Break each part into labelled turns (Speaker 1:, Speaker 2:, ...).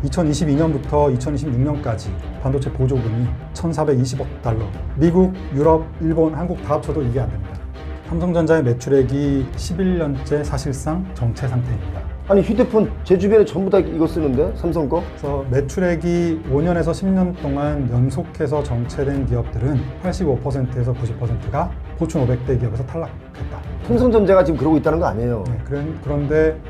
Speaker 1: 2022년부터 2026년까지 반도체 보조금이 1,420억 달러. 미국, 유럽, 일본, 한국 다 합쳐도 이게 안 됩니다. 삼성전자의 매출액이 11년째 사실상 정체 상태입니다.
Speaker 2: 아니 휴대폰 제 주변에 전부 다 이거 쓰는데 삼성 거?
Speaker 1: 그래서 매출액이 5년에서 10년 동안 연속해서 정체된 기업들은 85%에서 90%가 포춘 500대 기업에서 탈락했다.
Speaker 2: 삼성전자가 지금 그러고 있다는 거 아니에요?
Speaker 1: 네, 그런데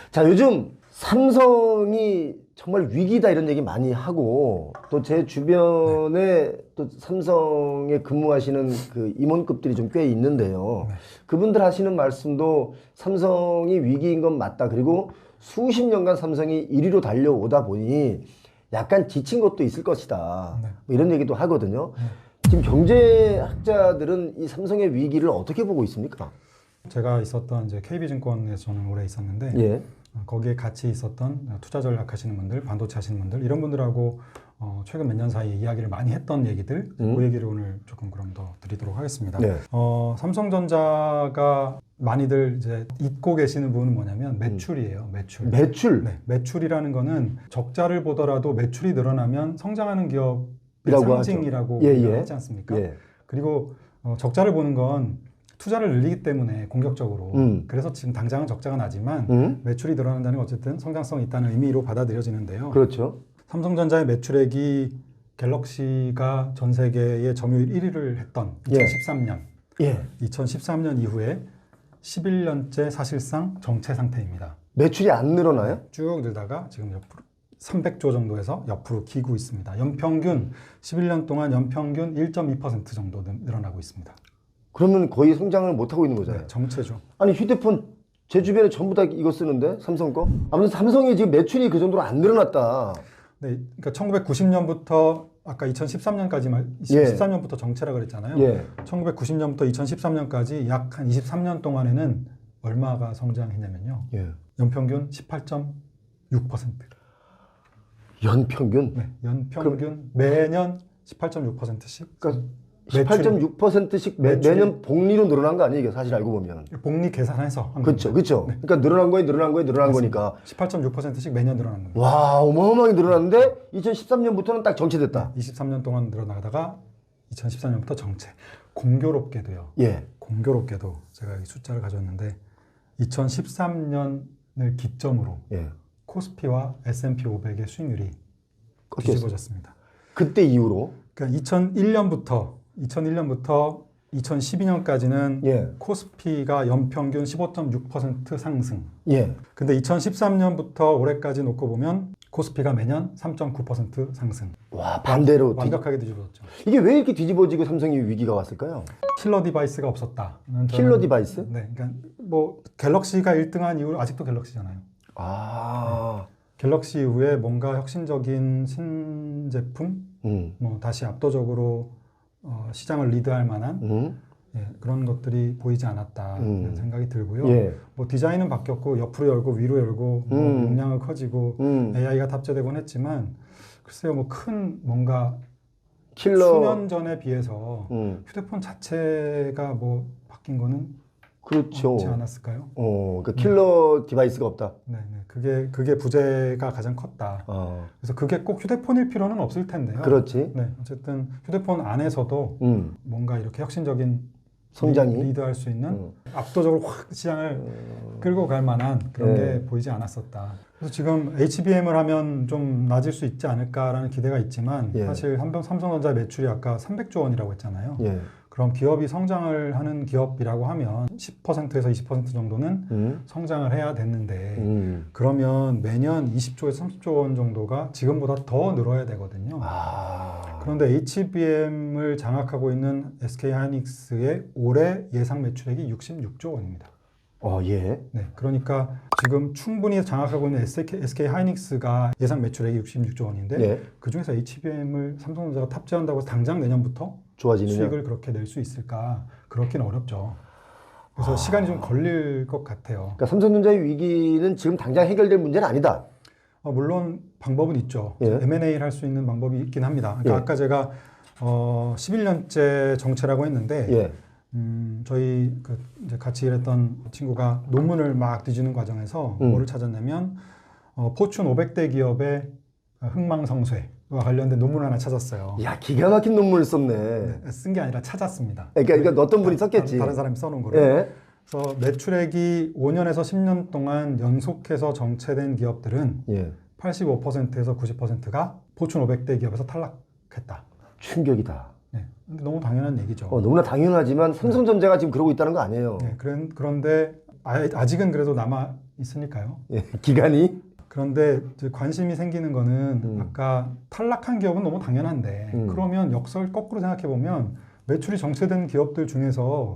Speaker 2: 자, 요즘 삼성이 정말 위기다 이런 얘기 많이 하고 또 제 주변에 또 삼성에 근무하시는 그 임원급들이 좀 꽤 있는데요. 그분들 하시는 말씀도 삼성이 위기인 건 맞다. 그리고 수십 년간 삼성이 1위로 달려오다 보니 약간 지친 것도 있을 것이다. 뭐 이런 얘기도 하거든요. 지금 경제학자들은 이 삼성의 위기를 어떻게 보고 있습니까?
Speaker 1: 제가 있었던 이제 KB증권에서 저는 오래 있었는데
Speaker 2: 예.
Speaker 1: 거기에 같이 있었던 투자 전략 하시는 분들, 반도체 하시는 분들 이런 분들하고 최근 몇 년 사이에 이야기를 많이 했던 얘기들 그 얘기를 오늘 조금 그럼 더 드리도록 하겠습니다.
Speaker 2: 네.
Speaker 1: 삼성전자가 많이들 이제 잊고 계시는 부분은 뭐냐면 매출이에요. 매출.
Speaker 2: 매출?
Speaker 1: 네, 매출이라는 거는 적자를 보더라도 매출이 늘어나면 성장하는 기업의
Speaker 2: 이라고
Speaker 1: 상징이라고
Speaker 2: 하죠. 예, 예.
Speaker 1: 하지 않습니까?
Speaker 2: 예.
Speaker 1: 그리고 적자를 보는 건 투자를 늘리기 때문에 공격적으로 그래서 지금 당장은 적자가 나지만 매출이 늘어난다는 건 어쨌든 성장성이 있다는 의미로 받아들여지는데요.
Speaker 2: 그렇죠.
Speaker 1: 삼성전자의 매출액이 갤럭시가 전 세계의 점유율 1위를 했던 2013년
Speaker 2: 예.
Speaker 1: 2013년 이후에 11년째 사실상 정체 상태입니다.
Speaker 2: 매출이 안 늘어나요?
Speaker 1: 쭉 늘다가 지금 옆으로 300조 정도에서 옆으로 기고 있습니다. 연평균 11년 동안 연평균 1.2% 정도 늘어나고 있습니다.
Speaker 2: 그러면 거의 성장을 못하고 있는 거잖아요.
Speaker 1: 네, 정체죠.
Speaker 2: 아니 휴대폰 제 주변에 전부 다 이거 쓰는데 삼성 거? 아무튼 삼성이 지금 매출이 그 정도로 안 늘어났다.
Speaker 1: 네, 그러니까 1990년부터 아까 2013년까지 2013년부터 정체라 그랬잖아요.
Speaker 2: 예.
Speaker 1: 1990년부터 2013년까지 약 한 23년 동안에는 얼마가 성장했냐면요.
Speaker 2: 예.
Speaker 1: 연평균 18.6%.
Speaker 2: 연평균?
Speaker 1: 네, 연평균 매년 18.6%씩.
Speaker 2: 그러니까 18.6%씩 매년 복리로 늘어난 거 아니에요? 이게 사실 알고 보면.
Speaker 1: 복리 계산해서 한
Speaker 2: 그렇죠.
Speaker 1: 겁니다.
Speaker 2: 그렇죠.
Speaker 1: 네.
Speaker 2: 그러니까 늘어난 거니까.
Speaker 1: 18.6%씩 매년 늘어난 겁니다.
Speaker 2: 와, 어마어마하게 늘어났는데 2013년부터는 딱 정체됐다.
Speaker 1: 23년 동안 늘어나다가 2014년부터 정체. 공교롭게도요.
Speaker 2: 예.
Speaker 1: 공교롭게도 제가 이 숫자를 가져왔는데 2013년을 기점으로
Speaker 2: 예.
Speaker 1: 코스피와 S&P 500의 수익률이 뒤집어졌습니다.
Speaker 2: 그때 이후로?
Speaker 1: 그러니까 2001년부터 2012년까지는
Speaker 2: 예.
Speaker 1: 코스피가 연평균 15.6% 상승.
Speaker 2: 예.
Speaker 1: 근데 2013년부터 올해까지 놓고 보면 코스피가 매년 3.9% 상승.
Speaker 2: 와, 반대로.
Speaker 1: 완벽하게 뒤집어졌죠.
Speaker 2: 이게 왜 이렇게 뒤집어지고 삼성이 위기가 왔을까요?
Speaker 1: 킬러 디바이스가 없었다.
Speaker 2: 킬러 디바이스?
Speaker 1: 네, 그러니까 뭐 갤럭시가 1등한 이후 아직도 갤럭시잖아요.
Speaker 2: 아.
Speaker 1: 갤럭시 이후에 뭔가 혁신적인 신제품, 뭐 다시 압도적으로 시장을 리드할 만한 예, 그런 것들이 보이지 않았다 이런 생각이 들고요.
Speaker 2: 예.
Speaker 1: 뭐 디자인은 바뀌었고 옆으로 열고 위로 열고 뭐 용량은 커지고 AI가 탑재되곤 했지만 글쎄요 뭐 큰 뭔가 수년 전에 비해서 휴대폰 자체가 뭐 바뀐 거는
Speaker 2: 그렇죠.
Speaker 1: 없지 않았을까요?
Speaker 2: 그러니까 킬러 디바이스가 없다.
Speaker 1: 네, 그게 부재가 가장 컸다. 그래서 그게 꼭 휴대폰일 필요는 없을 텐데요.
Speaker 2: 그렇지.
Speaker 1: 네, 어쨌든 휴대폰 안에서도 뭔가 이렇게 혁신적인
Speaker 2: 성장이
Speaker 1: 리드할 수 있는 압도적으로 확 시장을 끌고 갈 만한 그런 게 보이지 않았었다. 그래서 지금 HBM을 하면 좀 낮을 수 있지 않을까라는 기대가 있지만 사실 삼성전자 매출이 아까 300조 원이라고 했잖아요. 그럼 기업이 성장을 하는 기업이라고 하면 10%에서 20% 정도는 성장을 해야 됐는데 그러면 매년 20조에서 30조 원 정도가 지금보다 더 늘어야 되거든요. 그런데 HBM을 장악하고 있는 SK하이닉스의 올해 예상 매출액이 66조 원입니다.
Speaker 2: 예.
Speaker 1: 네, 그러니까 지금 충분히 장악하고 있는 SK하이닉스가 예상 매출액이 66조 원인데 그 중에서 HBM을 삼성전자가 탑재한다고 해서 당장 내년부터
Speaker 2: 좋아지느냐?
Speaker 1: 수익을 그렇게 낼 수 있을까? 그렇기는 어렵죠. 그래서 시간이 좀 걸릴 것 같아요.
Speaker 2: 그러니까 삼성전자의 위기는 지금 당장 해결될 문제는 아니다.
Speaker 1: 물론 방법은 있죠. M&A를 할 수 있는 방법이 있긴 합니다. 그러니까 아까 제가 11년째 정체라고 했는데
Speaker 2: 예.
Speaker 1: 저희 이제 같이 일했던 친구가 논문을 막 뒤지는 과정에서 뭐를 찾았냐면 포춘 500대 기업의 흥망성쇠와 관련된 논문을 하나 찾았어요.
Speaker 2: 야, 기가 막힌 논문을 썼네.
Speaker 1: 쓴 게 아니라 찾았습니다.
Speaker 2: 그러니까 어떤 분이 썼겠지.
Speaker 1: 다른 사람이 써놓은 거를.
Speaker 2: 예.
Speaker 1: 그래서 매출액이 5년에서 10년 동안 연속해서 정체된 기업들은
Speaker 2: 예.
Speaker 1: 85%에서 90%가 포춘 500대 기업에서 탈락했다.
Speaker 2: 충격이다.
Speaker 1: 네. 근데 너무 당연한 얘기죠.
Speaker 2: 너무나 당연하지만 삼성전자가 지금 그러고 있다는 거 아니에요.
Speaker 1: 네. 그런데 아직은 그래도 남아 있으니까요.
Speaker 2: 예. 기간이?
Speaker 1: 그런데 이제 관심이 생기는 거는 아까 탈락한 기업은 너무 당연한데 그러면 역설 거꾸로 생각해 보면 매출이 정체된 기업들 중에서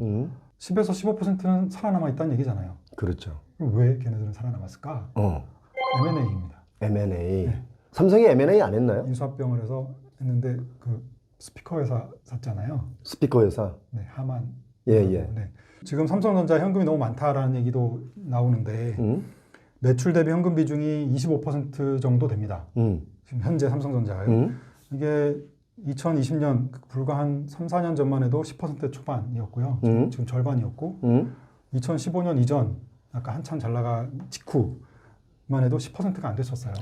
Speaker 1: 10에서 15%는 살아남아 있다는 얘기잖아요.
Speaker 2: 그렇죠.
Speaker 1: 왜 걔네들은 살아남았을까? M&A입니다.
Speaker 2: M&A. 네. 삼성이 M&A 안 했나요?
Speaker 1: 인수합병을 해서 했는데 그 스피커 회사 샀잖아요.
Speaker 2: 스피커 회사.
Speaker 1: 네, 하만.
Speaker 2: 예.
Speaker 1: 네. 지금 삼성전자 현금이 너무 많다라는 얘기도 나오는데 매출 대비 현금 비중이 25% 정도 됩니다. 지금 현재 삼성전자가요. 이게 2020년 불과 한 3, 4년 전만 해도 10% 초반이었고요. 지금 절반이었고 2015년 이전 아까 한참 잘 나간 직후만 해도 10%가 안 됐었어요.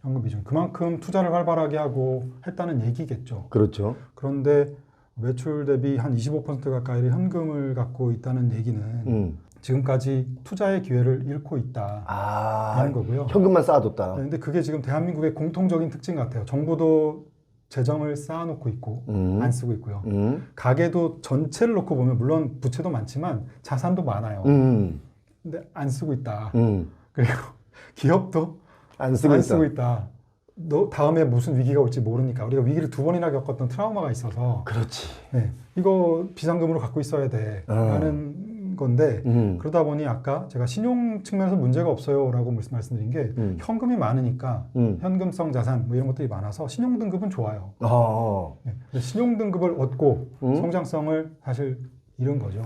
Speaker 1: 현금 비중. 그만큼 투자를 활발하게 하고 했다는 얘기겠죠.
Speaker 2: 그렇죠.
Speaker 1: 그런데 매출 대비 한 25% 가까이의 현금을 갖고 있다는 얘기는 지금까지 투자의 기회를 잃고 있다라는 거고요.
Speaker 2: 현금만 쌓아뒀다.
Speaker 1: 그런데 그게 지금 대한민국의 공통적인 특징 같아요. 정부도 재정을 쌓아놓고 있고 안 쓰고 있고요. 가계도 전체를 놓고 보면 물론 부채도 많지만 자산도 많아요. 근데 안 쓰고 있다. 그리고 기업도 안 쓰고 있다. 너 다음에 무슨 위기가 올지 모르니까 우리가 위기를 2번이나 겪었던 트라우마가 있어서
Speaker 2: 그렇지.
Speaker 1: 네, 이거 비상금으로 갖고 있어야 돼 라는 건데 그러다 보니 아까 제가 신용 측면에서 문제가 없어요 라고 말씀드린 게 현금이 많으니까 현금성 자산 뭐 이런 것들이 많아서 신용등급은 좋아요. 네, 신용등급을 얻고 성장성을 사실 잃은 거죠.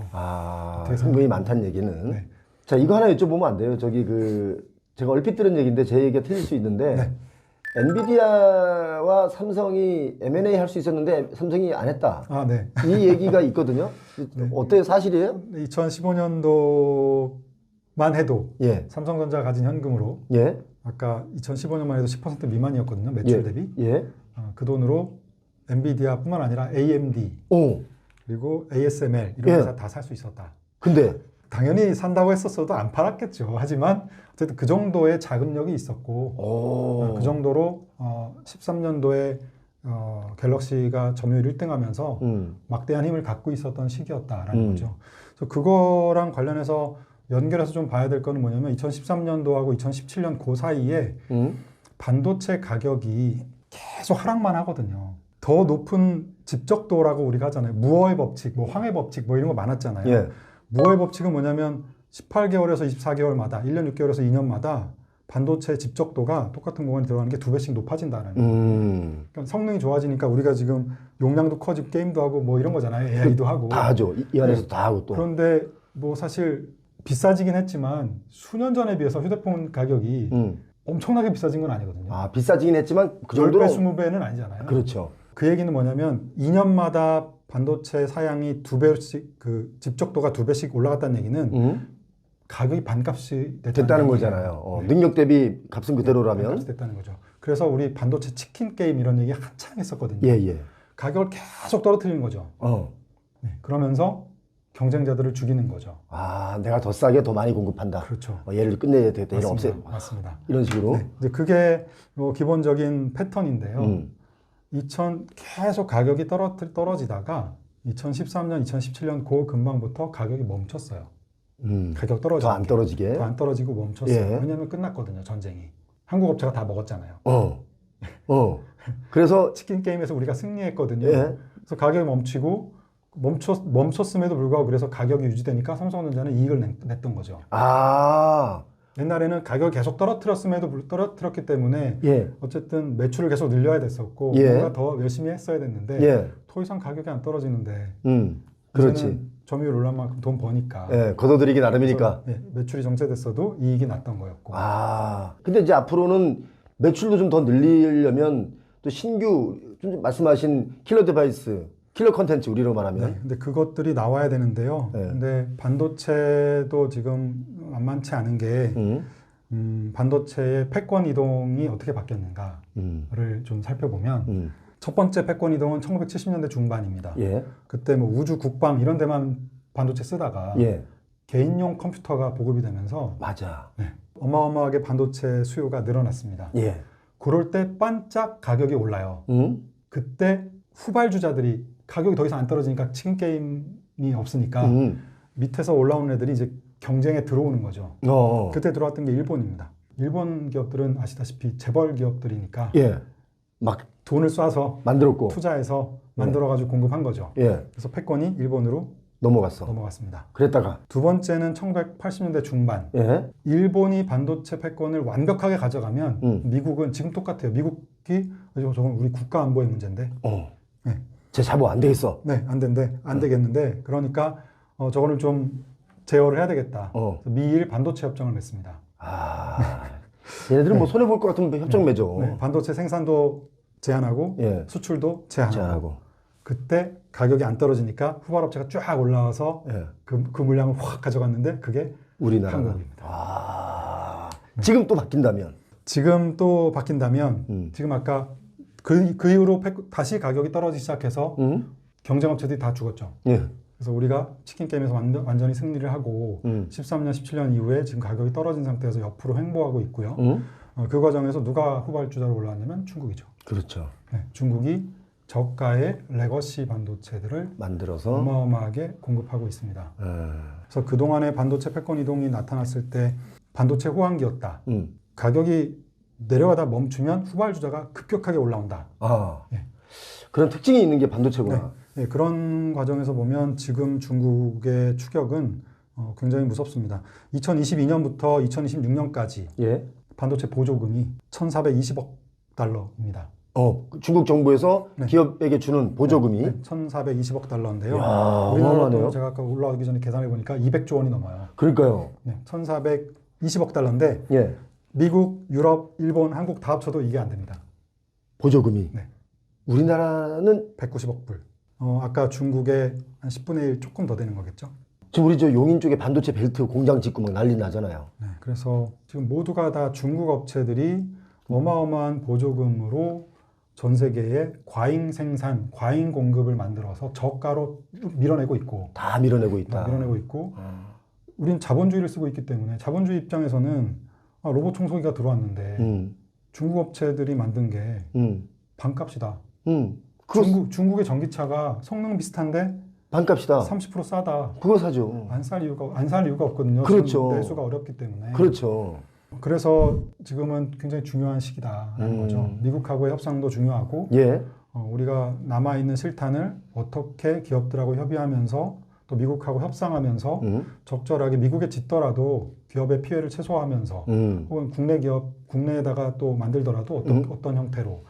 Speaker 2: 현금이 많다는 얘기는.
Speaker 1: 네.
Speaker 2: 자, 이거 하나 여쭤보면 안 돼요? 제가 얼핏 들은 얘기인데 제 얘기가 틀릴 수 있는데
Speaker 1: 네.
Speaker 2: 엔비디아와 삼성이 M&A 할 수 있었는데 삼성이 안 했다.
Speaker 1: 네.
Speaker 2: 이 얘기가 있거든요.
Speaker 1: 네.
Speaker 2: 어때요? 사실이에요?
Speaker 1: 2015년도만 해도
Speaker 2: 예.
Speaker 1: 삼성전자가 가진 현금으로
Speaker 2: 예.
Speaker 1: 아까 2015년만 해도 10% 미만이었거든요. 매출 대비.
Speaker 2: 예.
Speaker 1: 그 돈으로 엔비디아뿐만 아니라 AMD 그리고 ASML 이런 회사 다 살 수 있었다.
Speaker 2: 근데
Speaker 1: 당연히 산다고 했었어도 안 팔았겠죠. 하지만 어쨌든 그 정도의 자금력이 있었고 그 정도로 13년도에 갤럭시가 점유율 1등하면서 막대한 힘을 갖고 있었던 시기였다라는 거죠. 그래서 그거랑 관련해서 연결해서 좀 봐야 될 거는 뭐냐면 2013년도하고 2017년 그 사이에 반도체 가격이 계속 하락만 하거든요. 더 높은 집적도라고 우리가 하잖아요. 무어의 법칙, 뭐 황의 법칙 뭐 이런 거 많았잖아요.
Speaker 2: 예.
Speaker 1: 무어의 법칙은 뭐냐면 18개월에서 24개월마다 1년 6개월에서 2년마다 반도체 집적도가 똑같은 공간에 들어가는 게 2배씩 높아진다는 거예요. 그러니까 성능이 좋아지니까 우리가 지금 용량도 커지고 게임도 하고 뭐 이런 거잖아요. AI도 하고.
Speaker 2: 다 하죠. 이 안에서 다 하고 또.
Speaker 1: 그런데 뭐 사실 비싸지긴 했지만 수년 전에 비해서 휴대폰 가격이 엄청나게 비싸진 건 아니거든요.
Speaker 2: 비싸지긴 했지만 그 정도로
Speaker 1: 10배, 20배는 아니잖아요.
Speaker 2: 그렇죠.
Speaker 1: 그 얘기는 뭐냐면 2년마다 반도체 사양이 2배씩 그 집적도가 2배씩 올라갔다는 얘기는 가격이 반값이
Speaker 2: 됐다는 거잖아요. 능력 대비 값은 그대로라면
Speaker 1: 반값이 됐다는 거죠. 그래서 우리 반도체 치킨 게임 이런 얘기 한창 했었거든요.
Speaker 2: 예.
Speaker 1: 가격을 계속 떨어뜨리는 거죠. 네, 그러면서 경쟁자들을 죽이는 거죠.
Speaker 2: 내가 더 싸게 더 많이 공급한다.
Speaker 1: 그렇죠.
Speaker 2: 얘를 끝내야 되겠다. 얘를 없애.
Speaker 1: 맞습니다.
Speaker 2: 이런 식으로.
Speaker 1: 네, 이제 그게 뭐 기본적인 패턴인데요. 계속 가격이 떨어지다가 2013년, 2017년 그 근방부터 가격이 멈췄어요. 가격 떨어지고
Speaker 2: 더 안 떨어지게.
Speaker 1: 더 안 떨어지고 멈췄어요.
Speaker 2: 예.
Speaker 1: 왜냐하면 끝났거든요, 전쟁이. 한국 업체가 다 먹었잖아요.
Speaker 2: 그래서
Speaker 1: 치킨 게임에서 우리가 승리했거든요.
Speaker 2: 예.
Speaker 1: 그래서 가격이 멈췄음에도 불구하고 그래서 가격이 유지되니까 삼성전자는 이익을 냈던 거죠. 옛날에는 가격을 계속 떨어뜨렸기 때문에
Speaker 2: 예.
Speaker 1: 어쨌든 매출을 계속 늘려야 됐었고 뭔가 더 열심히 했어야 됐는데 더 이상 가격이 안 떨어지는데
Speaker 2: 그렇지.
Speaker 1: 점유율 올라간 만큼 돈 버니까
Speaker 2: 걷어들이기 나름이니까.
Speaker 1: 매출이 정체됐어도 이익이 났던 거였고.
Speaker 2: 근데 이제 앞으로는 매출도 좀 더 늘리려면 또 또 신규 좀 말씀하신 킬러 디바이스, 킬러 컨텐츠 우리로 말하면.
Speaker 1: 네, 근데 그것들이 나와야 되는데요.
Speaker 2: 네.
Speaker 1: 근데 반도체도 지금 만만치 않은 게 반도체의 패권 이동이 어떻게 바뀌었는가를 좀 살펴보면 첫 번째 패권 이동은 1970년대 중반입니다.
Speaker 2: 예.
Speaker 1: 그때 뭐 우주 국방 이런 데만 반도체 쓰다가
Speaker 2: 예.
Speaker 1: 개인용 컴퓨터가 보급이 되면서
Speaker 2: 맞아.
Speaker 1: 네, 어마어마하게 반도체 수요가 늘어났습니다.
Speaker 2: 예.
Speaker 1: 그럴 때 반짝 가격이 올라요. 그때 후발주자들이 가격이 더 이상 안 떨어지니까 치킨 게임이 없으니까 밑에서 올라온 애들이 이제 경쟁에 들어오는 거죠. 그때 들어왔던 게 일본입니다. 일본 기업들은 아시다시피 재벌 기업들이니까
Speaker 2: 예. 막
Speaker 1: 돈을 쏴서
Speaker 2: 만들었고
Speaker 1: 투자해서 만들어가지고 공급한 거죠.
Speaker 2: 예.
Speaker 1: 그래서 패권이 일본으로
Speaker 2: 넘어갔어.
Speaker 1: 넘어갔습니다.
Speaker 2: 그랬다가
Speaker 1: 두 번째는 1980년대 중반.
Speaker 2: 예.
Speaker 1: 일본이 반도체 패권을 완벽하게 가져가면 미국은 지금 똑같아요. 미국이 저건 우리 국가 안보의 문제인데. 네.
Speaker 2: 제 자본 안 되겠어.
Speaker 1: 네, 안 되겠는데. 그러니까 저거를 좀 제어를 해야 되겠다. 그래서 미일 반도체 협정을 맺습니다.
Speaker 2: 얘네들은 뭐 손해 볼 것 같으면 협정 맺어.
Speaker 1: 네, 반도체 생산도 제한하고
Speaker 2: 예.
Speaker 1: 수출도 제한하고.
Speaker 2: 제한하고.
Speaker 1: 그때 가격이 안 떨어지니까 후발업체가 쫙 올라와서
Speaker 2: 예.
Speaker 1: 그 물량을 확 가져갔는데 그게
Speaker 2: 우리나라가.
Speaker 1: 한국입니다.
Speaker 2: 지금 또 바뀐다면.
Speaker 1: 지금 또 바뀐다면 지금 아까 그 이후로 다시 가격이 떨어지기 시작해서 경쟁업체들이 다 죽었죠.
Speaker 2: 예.
Speaker 1: 그래서 우리가 치킨 게임에서 완전히 승리를 하고 13년, 17년 이후에 지금 가격이 떨어진 상태에서 옆으로 횡보하고 있고요. 그 과정에서 누가 후발주자로 올라왔냐면 중국이죠.
Speaker 2: 그렇죠.
Speaker 1: 네, 중국이 저가의 레거시 반도체들을
Speaker 2: 만들어서
Speaker 1: 어마어마하게 공급하고 있습니다. 그래서 그동안의 반도체 패권 이동이 나타났을 때 반도체 호황기였다. 가격이 내려가다 멈추면 후발주자가 급격하게 올라온다. 예.
Speaker 2: 그런 특징이 있는 게 반도체구나.
Speaker 1: 네, 그런 과정에서 보면 지금 중국의 추격은 굉장히 무섭습니다. 2022년부터 2026년까지
Speaker 2: 예.
Speaker 1: 반도체 보조금이 1,420억 달러입니다.
Speaker 2: 중국 정부에서
Speaker 1: 네.
Speaker 2: 기업에게 주는 보조금이
Speaker 1: 1,420억 달러인데요.
Speaker 2: 이야,
Speaker 1: 우리나라도
Speaker 2: 어마어마하네요.
Speaker 1: 제가 아까 올라가기 전에 계산해 보니까 200조 원이 넘어요.
Speaker 2: 그러니까요.
Speaker 1: 네, 1,420억 달러인데
Speaker 2: 예.
Speaker 1: 미국, 유럽, 일본, 한국 다 합쳐도 이게 안 됩니다.
Speaker 2: 보조금이.
Speaker 1: 네.
Speaker 2: 우리나라는
Speaker 1: 190억 불. 아까 중국의 한 10분의 1 조금 더 되는 거겠죠.
Speaker 2: 지금 우리 저 용인 쪽에 반도체 벨트 공장 짓고 막 난리 나잖아요.
Speaker 1: 네, 그래서 지금 모두가 다 중국 업체들이 어마어마한 보조금으로 전 세계에 과잉 생산, 과잉 공급을 만들어서 저가로 밀어내고 있고
Speaker 2: 다 밀어내고 있다.
Speaker 1: 밀어내고 있고 우리는 자본주의를 쓰고 있기 때문에 자본주의 입장에서는 로봇 청소기가 들어왔는데 중국 업체들이 만든 게 반값이다. 중국의 전기차가 성능 비슷한데
Speaker 2: 반값이다.
Speaker 1: 30% 싸다.
Speaker 2: 그거 사죠.
Speaker 1: 안 살 이유가 없거든요.
Speaker 2: 그렇죠.
Speaker 1: 지금 내수가 어렵기 때문에.
Speaker 2: 그렇죠.
Speaker 1: 그래서 지금은 굉장히 중요한 시기다라는 거죠. 미국하고의 협상도 중요하고
Speaker 2: 예.
Speaker 1: 우리가 남아있는 실탄을 어떻게 기업들하고 협의하면서 또 미국하고 협상하면서 적절하게 미국에 짓더라도 기업의 피해를 최소화하면서 혹은 국내 기업, 국내에다가 또 만들더라도 어떤 형태로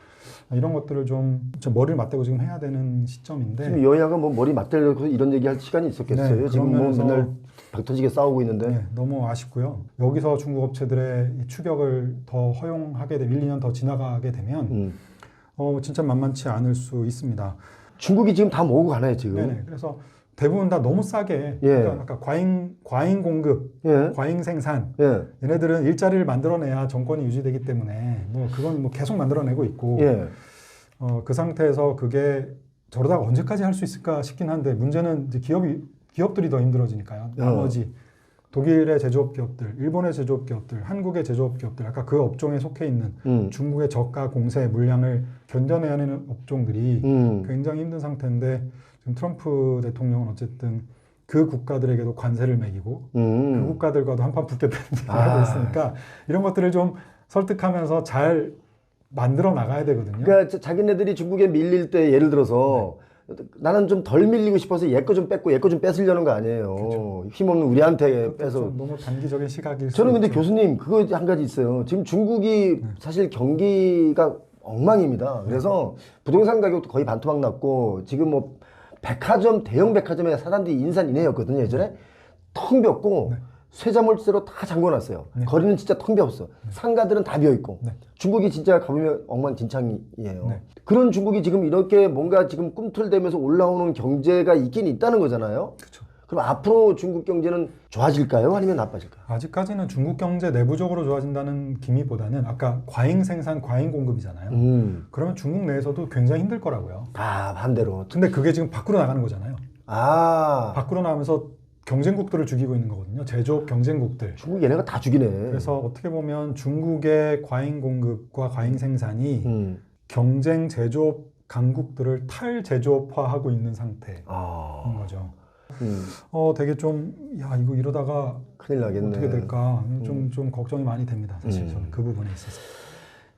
Speaker 1: 이런 것들을 좀 머리를 맞대고 지금 해야 되는 시점인데
Speaker 2: 지금 여야가 뭐 머리 맞대려고 이런 얘기할 시간이 있었겠어요.
Speaker 1: 네,
Speaker 2: 지금 뭐
Speaker 1: 그런 면에서
Speaker 2: 맨날 박터지게 싸우고 있는데.
Speaker 1: 네, 너무 아쉽고요. 여기서 중국 업체들의 이 추격을 더 허용하게 되면 1, 2년 더 지나가게 되면 진짜 만만치 않을 수 있습니다.
Speaker 2: 중국이 지금 다 모으고 가나요 지금?
Speaker 1: 네네. 그래서 대부분 다 너무 싸게
Speaker 2: 예.
Speaker 1: 그러니까 아까 과잉 공급,
Speaker 2: 예.
Speaker 1: 과잉 생산
Speaker 2: 예.
Speaker 1: 얘네들은 일자리를 만들어내야 정권이 유지되기 때문에 그건 뭐 계속 만들어내고 있고
Speaker 2: 예.
Speaker 1: 그 상태에서 그게 저러다가 언제까지 할 수 있을까 싶긴 한데 문제는 이제 기업들이 더 힘들어지니까요. 나머지 독일의 제조업 기업들, 일본의 제조업 기업들, 한국의 제조업 기업들, 아까 그 업종에 속해 있는 중국의 저가 공세 물량을 견뎌내야 하는 업종들이 굉장히 힘든 상태인데 지금 트럼프 대통령은 어쨌든 그 국가들에게도 관세를 매기고 그 국가들과도 한판 붙겠다는 얘기를 하고 있으니까 이런 것들을 좀 설득하면서 잘 만들어 나가야 되거든요.
Speaker 2: 그러니까 자기네들이 중국에 밀릴 때 예를 들어서 나는 좀 덜 밀리고 싶어서 얘 거 좀 뺏고 얘 거 좀 뺏으려는 거 아니에요. 그렇죠. 힘없는 우리한테 빼서.
Speaker 1: 너무 단기적인 시각일 수
Speaker 2: 저는 근데
Speaker 1: 있죠.
Speaker 2: 교수님 그거 한 가지 있어요. 지금 중국이 사실 경기가 엉망입니다. 그래서 부동산 가격도 거의 반토막 났고 지금 뭐 백화점 대형 백화점에 사람들이 인산인해였거든요. 예전에 텅 비었고 쇠자물쇠로 다 잠궈놨어요.
Speaker 1: 네.
Speaker 2: 거리는 진짜 텅 비었어. 상가들은 다 비어있고.
Speaker 1: 네.
Speaker 2: 중국이 진짜 가보면 엉망진창이에요.
Speaker 1: 네.
Speaker 2: 그런 중국이 지금 이렇게 뭔가 지금 꿈틀대면서 올라오는 경제가 있긴 있다는 거잖아요.
Speaker 1: 그렇죠.
Speaker 2: 그럼 앞으로 중국 경제는 좋아질까요? 아니면 나빠질까요?
Speaker 1: 아직까지는 중국 경제 내부적으로 좋아진다는 기미보다는 아까 과잉 생산, 과잉 공급이잖아요. 그러면 중국 내에서도 굉장히 힘들 거라고요.
Speaker 2: 아, 반대로.
Speaker 1: 근데 그게 지금 밖으로 나가는 거잖아요.
Speaker 2: 아,
Speaker 1: 밖으로 나가면서 경쟁국들을 죽이고 있는 거거든요. 제조업 경쟁국들.
Speaker 2: 중국 얘네가 다 죽이네.
Speaker 1: 그래서 어떻게 보면 중국의 과잉 공급과 과잉 생산이
Speaker 2: 음.
Speaker 1: 경쟁 제조업 강국들을 탈제조업화하고 있는 상태인
Speaker 2: 아,
Speaker 1: 거죠.
Speaker 2: 음.
Speaker 1: 되게 좀, 야, 이거 이러다가
Speaker 2: 큰일 나겠네.
Speaker 1: 어떻게 될까? 좀 걱정이 많이 됩니다. 사실 저는 그 부분에 있어서.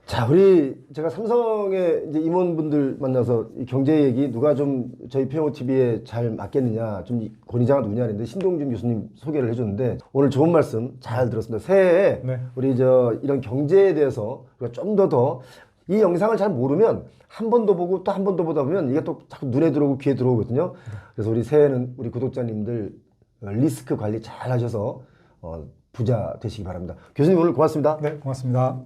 Speaker 2: 자, 우리 제가 삼성의 이제 임원분들 만나서 이 경제 얘기 누가 좀 저희 피용호 TV에 잘 맞겠느냐, 좀 권위자가 누구냐 했는데 신동준 교수님 소개를 해줬는데 오늘 좋은 말씀 잘 들었습니다. 새해에
Speaker 1: 네.
Speaker 2: 우리 이런 경제에 대해서 우리가 좀 더 이 영상을 잘 모르면 한 번 더 보고 또 한 번 더 보다 보면 이게 또 자꾸 눈에 들어오고 귀에 들어오거든요. 그래서 우리 새해는 우리 구독자님들 리스크 관리 잘 하셔서 부자 되시기 바랍니다. 교수님 오늘 고맙습니다.
Speaker 1: 네, 고맙습니다.